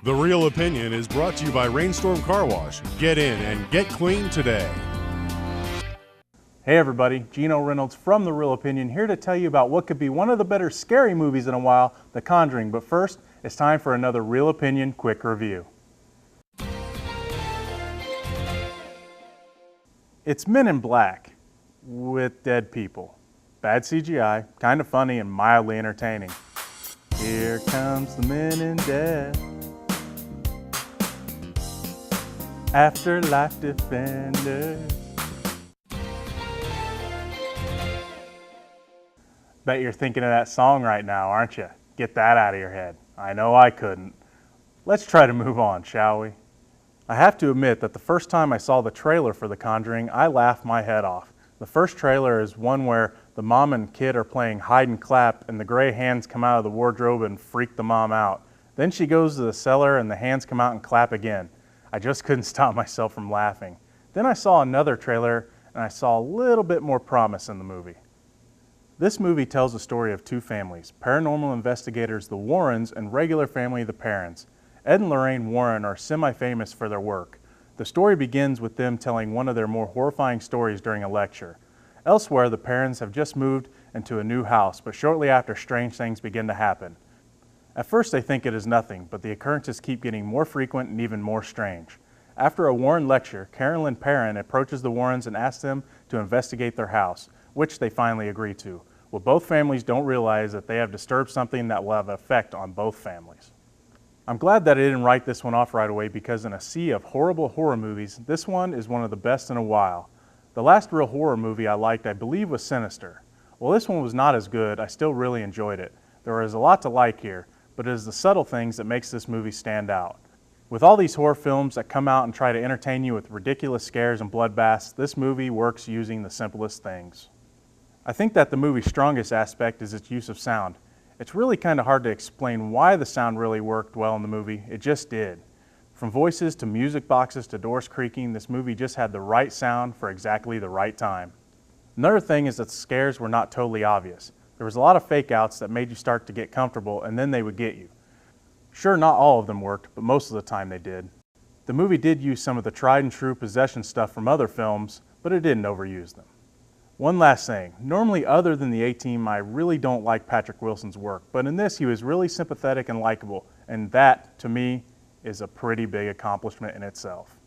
The Real Opinion is brought to you by Rainstorm Car Wash. Get in and get clean today. Hey everybody, Geno Reynolds from The Real Opinion here to tell you about what could be one of the better scary movies in a while, The Conjuring. But first, it's time for another Real Opinion quick review. It's Men in Black with dead people. Bad CGI, kind of funny and mildly entertaining. Here comes the men in death. Afterlife defenders. Bet you're thinking of that song right now, aren't you? Get that out of your head. I know I couldn't. Let's try to move on, shall we? I have to admit that the first time I saw the trailer for The Conjuring, I laughed my head off. The first trailer is one where the mom and kid are playing hide and clap and the gray hands come out of the wardrobe and freak the mom out. Then she goes to the cellar and the hands come out and clap again. I just couldn't stop myself from laughing. Then I saw another trailer and I saw a little bit more promise in the movie. This movie tells the story of two families, paranormal investigators the Warrens and regular family the Perrons. Ed and Lorraine Warren are semi-famous for their work. The story begins with them telling one of their more horrifying stories during a lecture. Elsewhere, the Perrons have just moved into a new house, but shortly after, strange things begin to happen. At first they think it is nothing, but the occurrences keep getting more frequent and even more strange. After a Warren lecture, Carolyn Perron approaches the Warrens and asks them to investigate their house, which they finally agree to. Well, both families don't realize that they have disturbed something that will have an effect on both families. I'm glad that I didn't write this one off right away because in a sea of horrible horror movies, this one is one of the best in a while. The last real horror movie I liked, I believe, was Sinister. While this one was not as good, I still really enjoyed it. There is a lot to like here, but it is the subtle things that makes this movie stand out. With all these horror films that come out and try to entertain you with ridiculous scares and bloodbaths, this movie works using the simplest things. I think that the movie's strongest aspect is its use of sound. It's really kind of hard to explain why the sound really worked well in the movie. It just did. From voices to music boxes to doors creaking, this movie just had the right sound for exactly the right time. Another thing is that the scares were not totally obvious. There was a lot of fake outs that made you start to get comfortable and then they would get you. Sure, not all of them worked, but most of the time they did. The movie did use some of the tried and true possession stuff from other films, but it didn't overuse them. One last thing, normally other than the A-Team, I really don't like Patrick Wilson's work, but in this he was really sympathetic and likable, and that, to me, is a pretty big accomplishment in itself.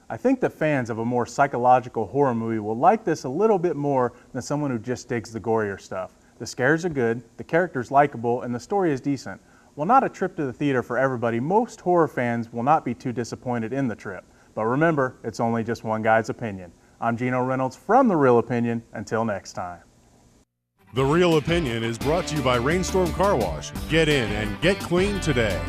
I think that fans of a more psychological horror movie will like this a little bit more than someone who just digs the gorier stuff. The scares are good, the character's likable, and the story is decent. While not a trip to the theater for everybody, most horror fans will not be too disappointed in the trip. But remember, it's only just one guy's opinion. I'm Geno Reynolds from The Real Opinion. Until next time. The Real Opinion is brought to you by Rainstorm Car Wash. Get in and get clean today.